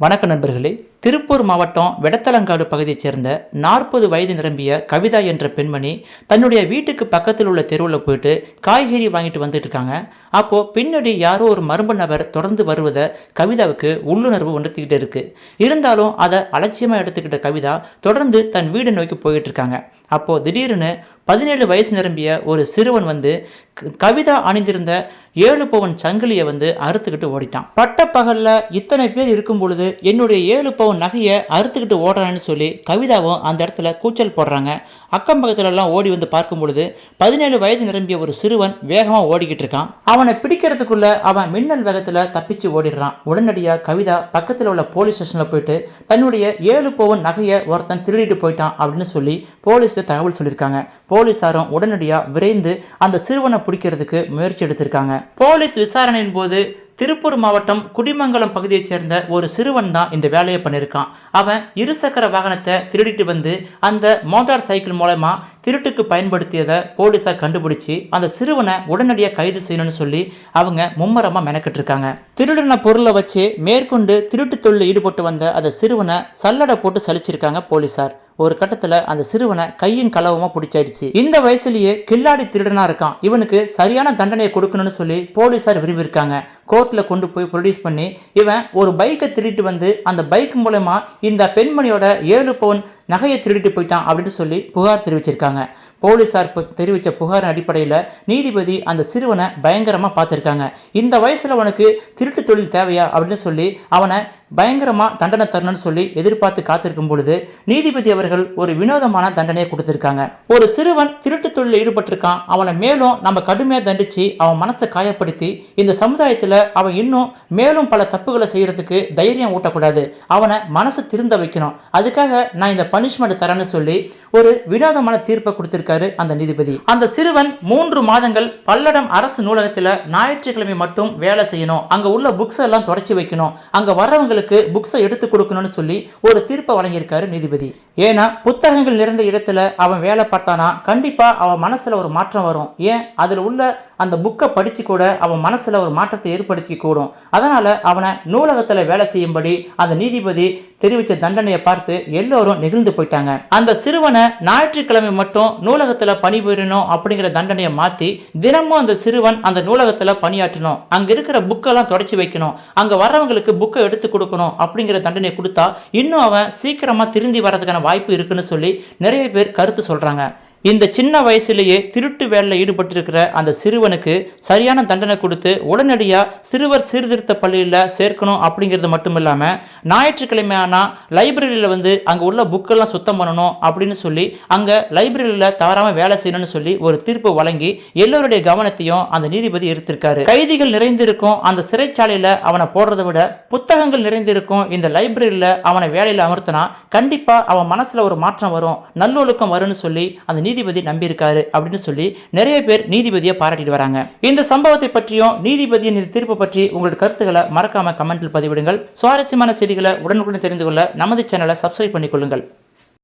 வணக்க நண்பர்களே. திருப்பூர் மாவட்டம் வெடத்தலங்காடு பகுதியைச் சேர்ந்த 40 வயது நிரம்பிய கவிதா என்ற பெண்மணி தன்னுடைய வீட்டுக்கு பக்கத்தில் உள்ள தெருவில் போயிட்டு காய்கறி வாங்கிட்டு வந்துட்டு இருக்காங்க. அப்போது பின்னாடி யாரோ ஒரு மர்ம நபர் தொடர்ந்து வருவதை கவிதாவுக்கு உள்ளுணர்வு உணர்த்திக்கிட்டு இருக்கு. இருந்தாலும் அதை அலட்சியமாக எடுத்துக்கிட்ட கவிதா தொடர்ந்து தன் வீடு நோக்கி போயிட்டு இருக்காங்க. அப்போது திடீர்னு 17 வயசு நிரம்பிய ஒரு சிறுவன் வந்து கவிதா அணிந்திருந்த 7 பவுன் சங்கிலியை வந்து அறுத்துக்கிட்டு ஓடிட்டான். பட்ட பகல்ல இத்தனை பேர் இருக்கும் பொழுது என்னுடைய 7 பவுன் நகையை அறுத்துக்கிட்டு ஓடுறான்னு சொல்லி கவிதாவும் அந்த இடத்துல கூச்சல் போடுறாங்க. அக்கம் பக்கத்துல எல்லாம் ஓடி வந்து பார்க்கும் பொழுது 17 வயது நிரம்பிய ஒரு சிறுவன் வேகமாக ஓடிக்கிட்டு இருக்கான். அவனை பிடிக்கிறதுக்குள்ள அவன் மின்னல் வேகத்தில் தப்பிச்சு ஓடிடுறான். உடனடியாக கவிதா பக்கத்தில் உள்ள போலீஸ் ஸ்டேஷனில் போயிட்டு தன்னுடைய 7 பவுன் நகையை ஒருத்தன் திருடிட்டு போயிட்டான் அப்படின்னு சொல்லி போலீஸ்ல தகவல் சொல்லியிருக்காங்க. போலீசாரும் உடனடியாக விரைந்து அந்த சிறுவனை பிடிக்கிறதுக்கு முயற்சி எடுத்திருக்காங்க. போலீஸ் விசாரணையின் போது திருப்பூர் மாவட்டம் குடிமங்கலம் பகுதியைச் சேர்ந்த ஒரு சிறுவன் தான் இந்த வேலையை பண்ணியிருக்கான். அவன் இருசக்கர வாகனத்தை திருடிட்டு வந்து அந்த மோட்டார் சைக்கிள் மூலமா திருட்டுக்கு பயன்படுத்தியதை போலீஸார் கண்டுபிடிச்சி அந்த சிறுவனை உடனடியாக கைது செய்யணும்னு சொல்லி அவங்க மும்மரமாக மெனக்கிட்டு இருக்காங்க. திருடின பொருளை வச்சு மேற்கொண்டு திருட்டு தொழில் ஈடுபட்டு வந்த அந்த சிறுவனை சல்லடை போட்டு சலிச்சிருக்காங்க போலீஸார். ஒரு கட்டத்தில் அந்த சிறுவனை கையும் களவுமா பிடிச்சாயிடுச்சு. இந்த வயசுலயே கில்லாடி திருடனா இருக்கான், இவனுக்கு சரியான தண்டனையை கொடுக்கணும்னு சொல்லி போலீஸார் விரும்பியிருக்காங்க. கோர்ட்டில் கொண்டு போய் ப்ரொடியூஸ் பண்ணி இவன் ஒரு பைக்கை திருடிட்டு வந்து அந்த பைக் மூலமா இந்த பெண்மணியோட 7 பவுன் நகையை திருடிட்டு போயிட்டான் அப்படின்னு சொல்லி புகார் தெரிவிச்சிருக்காங்க. போலீஸார் தெரிவித்த புகார் அடிப்படையில் நீதிபதி அந்த சிறுவனை பயங்கரமாக பார்த்துருக்காங்க. இந்த வயசில் அவனுக்கு திருட்டு தொழில் தேவையா அப்படின்னு சொல்லி அவனை பயங்கரமாக தண்டனை தரணும்னு சொல்லி எதிர்பார்த்து காத்திருக்கும் பொழுது நீதிபதி அவர்கள் ஒரு வினோதமான தண்டனையை கொடுத்துருக்காங்க. ஒரு சிறுவன் திருட்டு தொழிலில் ஈடுபட்டிருக்கான், அவனை மேலும் நம்ம கடுமையாக தண்டித்து அவன் மனசை காயப்படுத்தி இந்த சமுதாயத்தில் அவன் இன்னும் மேலும் பல தப்புகளை செய்யறதுக்கு தைரியம் ஊட்டக்கூடாது, அவனை மனசு திருந்த வைக்கணும், அதுக்காக நான் இந்த பனிஷ்மெண்ட் தரேன்னு சொல்லி ஒரு வினோதமான தீர்ப்பை கொடுத்திருக்காரு அந்த நீதிபதி. அந்த சிறுவன் 3 மாதங்கள் பல்லடம் அரசு நூலகத்தில் ஞாயிற்றுக்கிழமை மட்டும் வேலை செய்யணும், அங்க உள்ள புக்ஸ் எல்லாம் தொடச்சி வைக்கணும், அங்க வர்றவங்களுக்கு புக்ஸை எடுத்து கொடுக்கணும்னு சொல்லி ஒரு தீர்ப்பை வழங்கியிருக்காரு நீதிபதி. ஏன்னா புத்தகங்கள் நிறைந்த இடத்துல அவன் வேலை பார்த்தானா கண்டிப்பா அவன் மனசுல ஒரு மாற்றம் வரும். ஏன் அதுல உள்ள அந்த புக்கை படிச்சு கூட அவன் மனசுல ஒரு மாற்றத்தை ஏற்படுத்தி கூடும். அதனால அவனை நூலகத்துல வேலை செய்யும்படி அந்த நீதிபதி தெரிவித்த தண்டனையை பார்த்து எல்லோரும் நெகிழ்ந்து போயிட்டாங்க. அந்த சிறுவனை ஞாயிற்றுக்கிழமை மட்டும் நூலகத்துல பணிபுரியணும் அப்படிங்கிற தண்டனையை மாற்றி தினமும் அந்த சிறுவன் அந்த நூலகத்துல பணியாற்றணும், அங்க இருக்கிற புக்கெல்லாம் தொடச்சி வைக்கணும், அங்க வர்றவங்களுக்கு புக்கை எடுத்து கொடுக்கணும் அப்படிங்கிற தண்டனை கொடுத்தா இன்னும் அவன் சீக்கிரமா திருந்தி வர்றதுக்கான வாய்ப்பு இருக்குன்னு சொல்லி நிறைய பேர் கருத்து சொல்றாங்க. இந்த சின்ன வயசுலேயே திருட்டு வேலையில் ஈடுபட்டிருக்கிற அந்த சிறுவனுக்கு சரியான தண்டனை கொடுத்து உடனடியாக சிறுவர் சீர்திருத்த பள்ளியில் சேர்க்கணும் அப்படிங்கிறது மட்டும் இல்லாமல் ஞாயிற்றுக்கிழமையானா லைப்ரரியில் வந்து அங்கே உள்ள புக்கெல்லாம் சுத்தம் பண்ணணும் அப்படின்னு சொல்லி அங்கே லைப்ரரியில் தவறாமல் வேலை செய்யணும்னு சொல்லி ஒரு தீர்ப்பு வழங்கி எல்லோருடைய கவனத்தையும் அந்த நீதிபதி எடுத்திருக்காரு. கைதிகள் நிறைந்திருக்கும் அந்த சிறைச்சாலையில் அவனை போடுறதை விட புத்தகங்கள் நிறைந்திருக்கும் இந்த லைப்ரரியில் அவனை வேலையில் அமர்த்தினா கண்டிப்பாக அவன் மனசில் ஒரு மாற்றம் வரும், நல்லொழுக்கம் வரும்னு சொல்லி அந்த நீதிபதி நம்பியிருக்காரு அப்படின்னு சொல்லி நிறைய பேர் நீதிபதியை பாராட்டிட்டு வராங்க. இந்த சம்பவத்தை பற்றியும் நீதிபதியின் இந்த தீர்ப்பு பற்றி உங்களோட கருத்துக்களை மறக்காம கமெண்டில் பதிவிடுங்கள். சுவாரஸ்யமான செய்திகளை உடனுக்குடன் தெரிந்து கொள்ள நமது சேனலை சப்ஸ்கிரைப் பண்ணிக்கொள்ளுங்கள்.